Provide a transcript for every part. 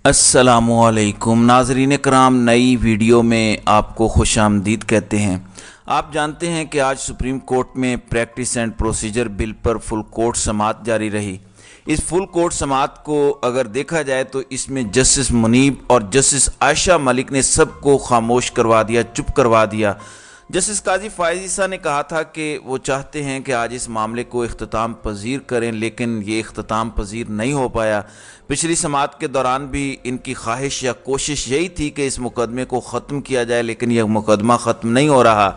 अस्सलामुअलैकुम नाज़रीन कराम, नई वीडियो में आपको खुश आमदीद कहते हैं। आप जानते हैं कि आज सुप्रीम कोर्ट में प्रैक्टिस एंड प्रोसीजर बिल पर फुल कोर्ट समाअत जारी रही। इस फुल कोर्ट समाअत को अगर देखा जाए तो इसमें जस्टिस मुनीब और जस्टिस आयशा मलिक ने सबको खामोश करवा दिया, चुप करवा दिया। जस्टिस काजी फ़ाइज़ ईसा ने कहा था कि वो चाहते हैं कि आज इस मामले को इख्तिताम पजीर करें, लेकिन ये इख्तिताम पजीर नहीं हो पाया। पिछली समाअत के दौरान भी इनकी ख्वाहिश या कोशिश यही थी कि इस मुकदमे को ख़त्म किया जाए, लेकिन यह मुकदमा ख़त्म नहीं हो रहा।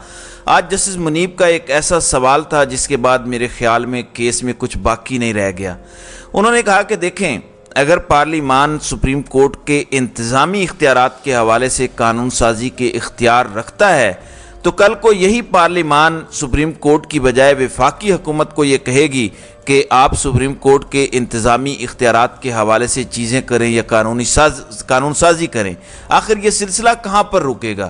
आज जस्टिस मुनीब का एक ऐसा सवाल था जिसके बाद मेरे ख्याल में केस में कुछ बाकी नहीं रह गया। उन्होंने कहा कि देखें, अगर पार्लिमान सुप्रीम कोर्ट के इंतज़ामी इख्तियारात के हवाले से कानून साजी के इख्तियार रखता है तो कल को यही पार्लिमान सुप्रीम कोर्ट की बजाय वफाकी हुकूमत को ये कहेगी कि आप सुप्रीम कोर्ट के इंतज़ामी इख्तियारात के हवाले से चीज़ें करें या कानून साजी करें। आखिर ये सिलसिला कहाँ पर रुकेगा?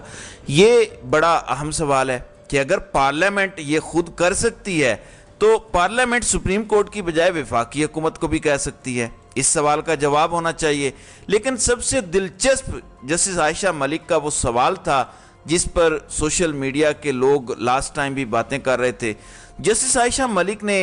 ये बड़ा अहम सवाल है कि अगर पार्लियामेंट ये खुद कर सकती है तो पार्लियामेंट सुप्रीम कोर्ट की बजाय वफाकी हुकूमत को भी कह सकती है। इस सवाल का जवाब होना चाहिए। लेकिन सबसे दिलचस्प जस्टिस आयशा मलिक का वो सवाल था जिस पर सोशल मीडिया के लोग लास्ट टाइम भी बातें कर रहे थे। जस्टिस आयशा मलिक ने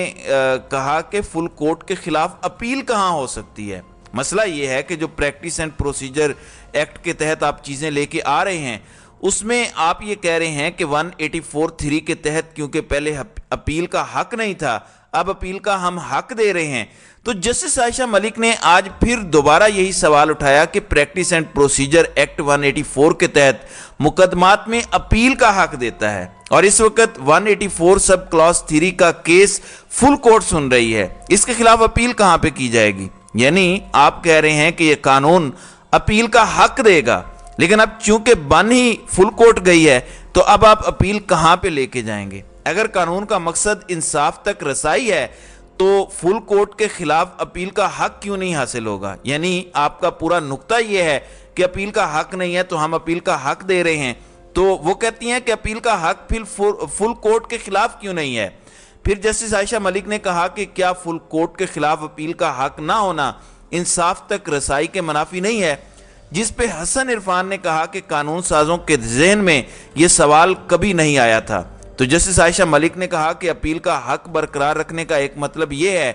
कहा कि फुल कोर्ट के खिलाफ अपील कहाँ हो सकती है। मसला ये है कि जो प्रैक्टिस एंड प्रोसीजर एक्ट के तहत आप चीज़ें लेके आ रहे हैं उसमें आप ये कह रहे हैं कि 184(3) के तहत क्योंकि पहले अपील का हक नहीं था, अब अपील का हम हक दे रहे हैं। तो जस्टिस आयशा मलिक ने आज फिर दोबारा यही सवाल उठाया कि प्रैक्टिस एंड प्रोसीजर एक्ट 184 के तहत मुकदमात में अपील का हक देता है और इस वक्त 184 सब क्लॉज 3 का केस फुल कोर्ट सुन रही है। इसके खिलाफ अपील कहां पे की जाएगी? यानी आप कह रहे हैं कि यह कानून अपील का हक देगा, लेकिन अब चूंकि बन ही फुल कोर्ट गई है तो अब आप अपील कहां पे लेके जाएंगे? अगर कानून का मकसद इंसाफ तक रसाई है तो फुल कोर्ट के खिलाफ अपील का हक क्यों नहीं हासिल होगा? यानी आपका पूरा नुक्ता यह है कि अपील का हक नहीं है तो हम अपील का हक दे रहे हैं। तो वो कहती हैं कि अपील का हक फिर फुल कोर्ट के खिलाफ क्यों नहीं है? फिर जस्टिस आयशा मलिक ने कहा कि क्या फुल कोर्ट के खिलाफ अपील का हक ना होना इंसाफ तक रसाई के मुनाफी नहीं है? जिस पे हसन इरफान ने कहा कि कानून साजों के जहन में यह सवाल कभी नहीं आया था। तो जस्टिस आयशा मलिक ने कहा कि अपील का हक बरकरार रखने का एक मतलब यह है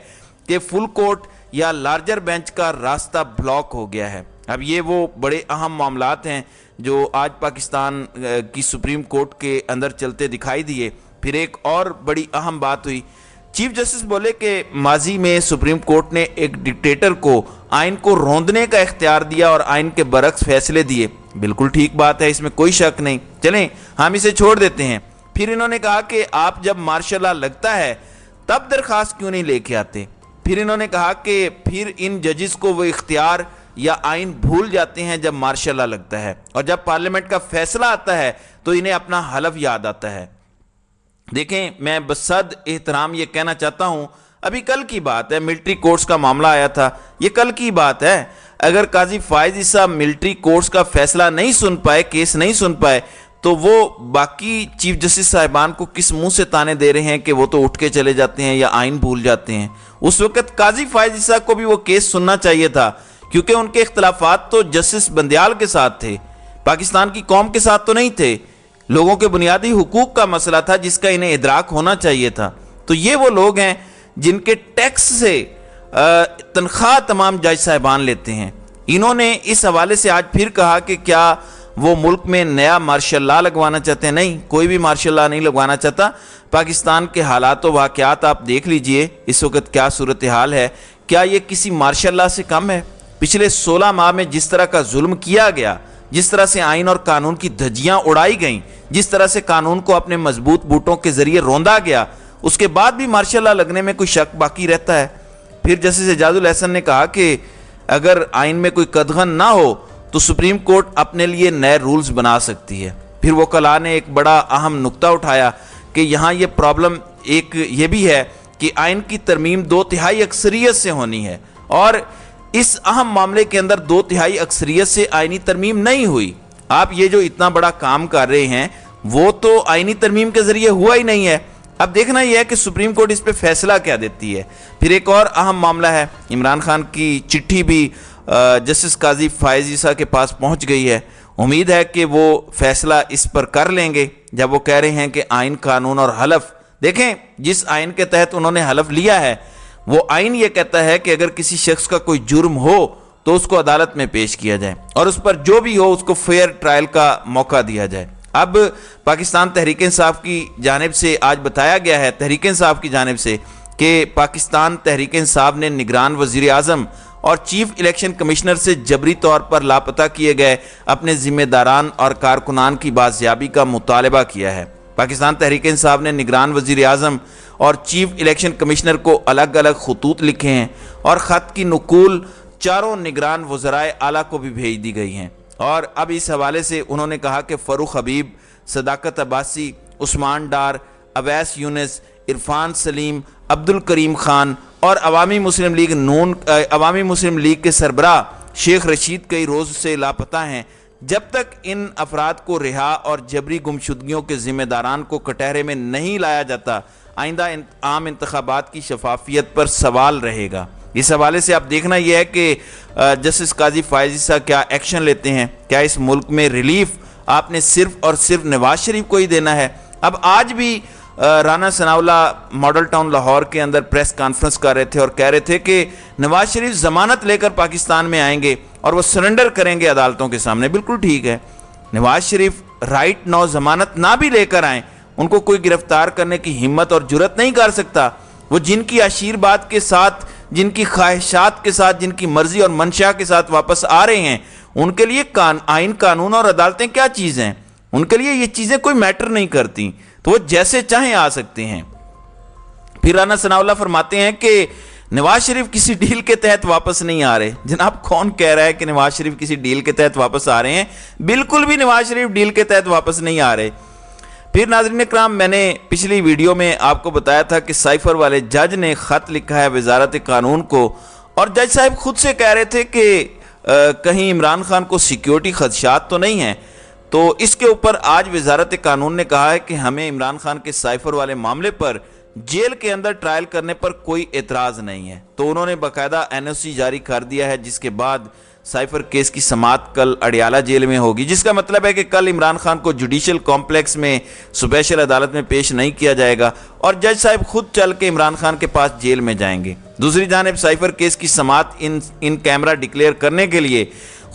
कि फुल कोर्ट या लार्जर बेंच का रास्ता ब्लॉक हो गया है। अब ये वो बड़े अहम मामलात हैं जो आज पाकिस्तान की सुप्रीम कोर्ट के अंदर चलते दिखाई दिए। फिर एक और बड़ी अहम बात हुई। चीफ जस्टिस बोले कि माजी में सुप्रीम कोर्ट ने एक डिक्टेटर को आइन को रोंदने का इख्तियार दिया और आइन के बरक्स फैसले दिए। बिल्कुल ठीक बात है, इसमें कोई शक नहीं। चलें हम इसे छोड़ देते हैं। फिर इन्होंने कहा कि आप जब मार्शल लॉ लगता है तब दरखास्त क्यों नहीं लेके आते? फिर इन्होंने कहा कि फिर इन जजेस को वो इख्तियार या आइन भूल जाते हैं जब मार्शल लॉ लगता है और जब पार्लियामेंट का फैसला आता है तो इन्हें अपना हलफ याद आता है। देखें, मैं बसद एहतराम ये कहना चाहता हूं, अभी कल की बात है, मिलिट्री कोर्ट्स का मामला आया था, ये कल की बात है। अगर काजी फ़ाइज़ ईसा मिलिट्री कोर्ट्स का फैसला नहीं सुन पाए, केस नहीं सुन पाए, तो वो बाकी चीफ जस्टिस साहिबान को किस मुंह से ताने दे रहे हैं कि वो तो उठ के चले जाते हैं या आइन भूल जाते हैं? उस वक्त काजी फ़ाइज़ ईसा को भी वो केस सुनना चाहिए था, क्योंकि उनके इख्तलाफात तो जस्टिस बंदियाल के साथ थे, पाकिस्तान की कौम के साथ तो नहीं थे। लोगों के बुनियादी हुकूक का मसला था जिसका इन्हें इदराक होना चाहिए था। तो ये वो लोग हैं जिनके टैक्स से तनख्वाह तमाम जज साहिबान लेते हैं। इन्होंने इस हवाले से आज फिर कहा कि क्या वो मुल्क में नया मार्शल लॉ लगवाना चाहते हैं? नहीं, कोई भी मार्शल लॉ नहीं लगवाना चाहता। पाकिस्तान के हालात व वाक़यात आप देख लीजिए इस वक्त क्या सूरत हाल है। क्या ये किसी मार्शल लॉ से कम है? पिछले 16 माह में जिस तरह का जुल्म किया गया, जिस तरह से आइन और कानून की धज्जियां उड़ाई गईं, जिस तरह से कानून को अपने मजबूत बूटों के जरिए रोंदा गया, उसके बाद भी मार्शल लॉ लगने में कोई शक बाकी रहता है? फिर जस्टिस एजाजुल एहसन ने कहा कि अगर आइन में कोई कदगन ना हो तो सुप्रीम कोर्ट अपने लिए नए रूल्स बना सकती है। फिर वकला ने एक बड़ा अहम नुक्ता उठाया कि यहाँ ये प्रॉब्लम एक ये भी है कि आइन की तरमीम 2/3 अक्सरियत से होनी है और इस अहम मामले के अंदर 2/3 अक्सरियत से आइनी तरमीम नहीं हुई। आप ये जो इतना बड़ा काम कर रहे हैं वो तो आइनी तरमीम के जरिए हुआ ही नहीं है। अब देखना यह है कि सुप्रीम कोर्ट इस पे फैसला क्या देती है। फिर एक और अहम मामला है, इमरान खान की चिट्ठी भी جسٹس قاضی فائز عیسیٰ کے پاس پہنچ گئی ہے۔ امید ہے کہ وہ فیصلہ اس پر کر لیں گے، جب وہ کہہ رہے ہیں کہ آئین، قانون اور حلف، دیکھیں جس آئین کے تحت انہوں نے حلف لیا ہے وہ آئین یہ کہتا ہے کہ اگر کسی شخص کا کوئی جرم ہو تو اس کو عدالت میں پیش کیا جائے اور اس پر جو بھی ہو اس کو فیئر ٹرائل کا موقع دیا جائے۔ اب پاکستان تحریک انصاف کی جانب سے آج بتایا گیا ہے، تحریک انصاف کی جانب سے، کہ پاکستان تحریک انصاف نے نگران وزیر اعظم اور چیف الیکشن کمشنر سے جبری طور پر لاپتہ کیے گئے اپنے ذمہ داران اور کارکنان کی بازیابی کا مطالبہ کیا ہے۔ پاکستان تحریک انصاف نے نگران وزیر اعظم اور چیف الیکشن کمشنر کو الگ الگ خطوط لکھے ہیں اور خط کی نقول چاروں نگران وزرائے اعلیٰ کو بھی بھیج دی گئی ہیں، اور اب اس حوالے سے انہوں نے کہا کہ فاروق حبیب، صداقت عباسی، عثمان ڈار، اویس یونس، عرفان سلیم، عبد الکریم خان اور عوامی مسلم لیگ کے سربراہ شیخ رشید کئی روز سے لاپتہ ہیں۔ جب تک ان افراد کو رہا اور جبری گمشدگیوں کے ذمہ داران کو کٹہرے میں نہیں لایا جاتا، آئندہ عام انتخابات کی شفافیت پر سوال رہے گا۔ اس حوالے سے آپ دیکھنا یہ ہے کہ جسٹس قاضی فائز عیسیٰ کیا ایکشن لیتے ہیں، کیا اس ملک میں ریلیف آپ نے صرف اور صرف نواز شریف کو ہی دینا ہے؟ اب آج بھی رانا ثناء اللہ ماڈل ٹاؤن لاہور کے اندر پریس کانفرنس کر رہے تھے اور کہہ رہے تھے کہ نواز شریف ضمانت لے کر پاکستان میں آئیں گے اور وہ سرنڈر کریں گے عدالتوں کے سامنے۔ بالکل ٹھیک ہے، نواز شریف رائٹ نو ضمانت نہ بھی لے کر آئیں، ان کو کوئی گرفتار کرنے کی ہمت اور جرت نہیں کر سکتا۔ وہ جن کی عشیر بات کے ساتھ، جن کی خواہشات کے ساتھ، جن کی مرضی اور منشا کے ساتھ واپس آ رہے ہیں، ان کے لیے آئین، قانون اور عدالتیں کیا چیز ہیں؟ ان کے لیے یہ چیزیں کوئی میٹر نہیں کرتی، تو وہ جیسے چاہیں آ سکتے ہیں۔ پھر رانا ثناء اللہ فرماتے ہیں کہ نواز شریف کسی ڈیل کے تحت واپس نہیں آ رہے۔ جناب کون کہہ رہا ہے کہ نواز شریف کسی ڈیل کے تحت واپس آ رہے ہیں؟ بالکل بھی نواز شریف ڈیل کے تحت واپس نہیں آ رہے۔ پھر ناظرین کرام، میں نے پچھلی ویڈیو میں آپ کو بتایا تھا کہ سائفر والے جج نے خط لکھا ہے وزارت قانون کو، اور جج صاحب خود سے کہہ رہے تھے کہ کہیں عمران خان کو سیکیورٹی خدشات تو نہیں ہیں۔ تو اس کے اوپر آج وزارت قانون نے کہا ہے کہ ہمیں عمران خان کے سائفر والے معاملے پر جیل کے اندر ٹرائل کرنے پر کوئی اعتراض نہیں ہے۔ تو انہوں نے باقاعدہ NOC جاری کر دیا ہے، جس کے بعد سائفر کیس کی سماعت کل اڈیالہ جیل میں ہوگی، جس کا مطلب ہے کہ کل عمران خان کو جوڈیشل کمپلیکس میں اسپیشل عدالت میں پیش نہیں کیا جائے گا اور جج صاحب خود چل کے عمران خان کے پاس جیل میں جائیں گے۔ دوسری جانب سائفر کیس کی سماعت ان کیمرہ ڈکلیئر کرنے کے لیے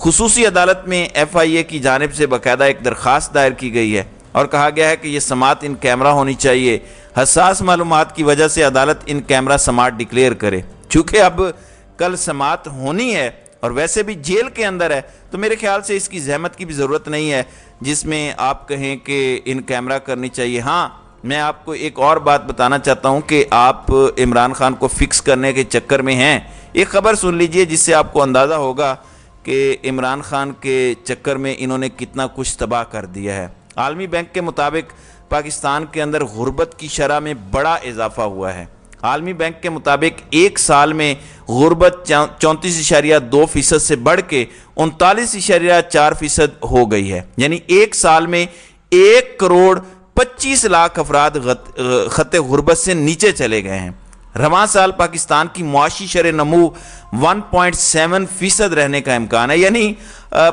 خصوصی عدالت میں FIA کی جانب سے باقاعدہ ایک درخواست دائر کی گئی ہے اور کہا گیا ہے کہ یہ سماعت ان کیمرہ ہونی چاہیے۔ حساس معلومات کی وجہ سے عدالت ان کیمرہ سماعت ڈکلیئر کرے۔ چونکہ اب کل سماعت ہونی ہے اور ویسے بھی جیل کے اندر ہے، تو میرے خیال سے اس کی زحمت کی بھی ضرورت نہیں ہے جس میں آپ کہیں کہ ان کیمرہ کرنی چاہیے۔ ہاں، میں آپ کو ایک اور بات بتانا چاہتا ہوں کہ آپ عمران خان کو فکس کرنے کے چکر میں ہیں۔ ایک خبر سن لیجئے جس سے آپ کو اندازہ ہوگا کہ عمران خان کے چکر میں انہوں نے کتنا کچھ تباہ کر دیا ہے۔ عالمی بینک کے مطابق پاکستان کے اندر غربت کی شرح میں بڑا اضافہ ہوا ہے۔ عالمی بینک کے مطابق ایک سال میں غربت 34.2% سے بڑھ کے 39.4% ہو گئی ہے، یعنی ایک سال میں 1.25 کروڑ افراد خط غربت سے نیچے چلے گئے ہیں۔ رواں سال پاکستان کی معاشی شرح نمو 1.7% رہنے کا امکان ہے، یعنی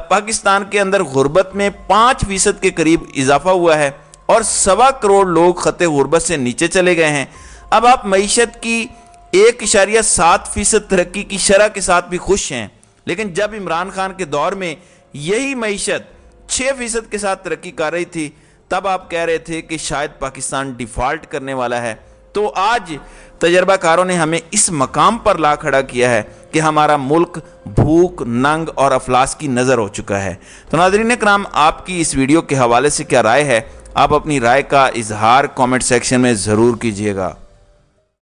پاکستان کے اندر غربت میں 5% کے قریب اضافہ ہوا ہے اور 1.25 کروڑ لوگ خط غربت سے نیچے چلے گئے ہیں۔ اب آپ معیشت کی 1.7% ترقی کی شرح کے ساتھ بھی خوش ہیں، لیکن جب عمران خان کے دور میں یہی معیشت 6% کے ساتھ ترقی کر رہی تھی، تب آپ کہہ رہے تھے کہ شاید پاکستان ڈیفالٹ کرنے والا ہے۔ تو آج تجربہ کاروں نے ہمیں اس مقام پر لا کھڑا کیا ہے کہ ہمارا ملک بھوک، ننگ اور افلاس کی نظر ہو چکا ہے۔ تو ناظرین کرام، آپ کی اس ویڈیو کے حوالے سے کیا رائے ہے؟ آپ اپنی رائے کا اظہار کامنٹ سیکشن میں ضرور کیجیے گا۔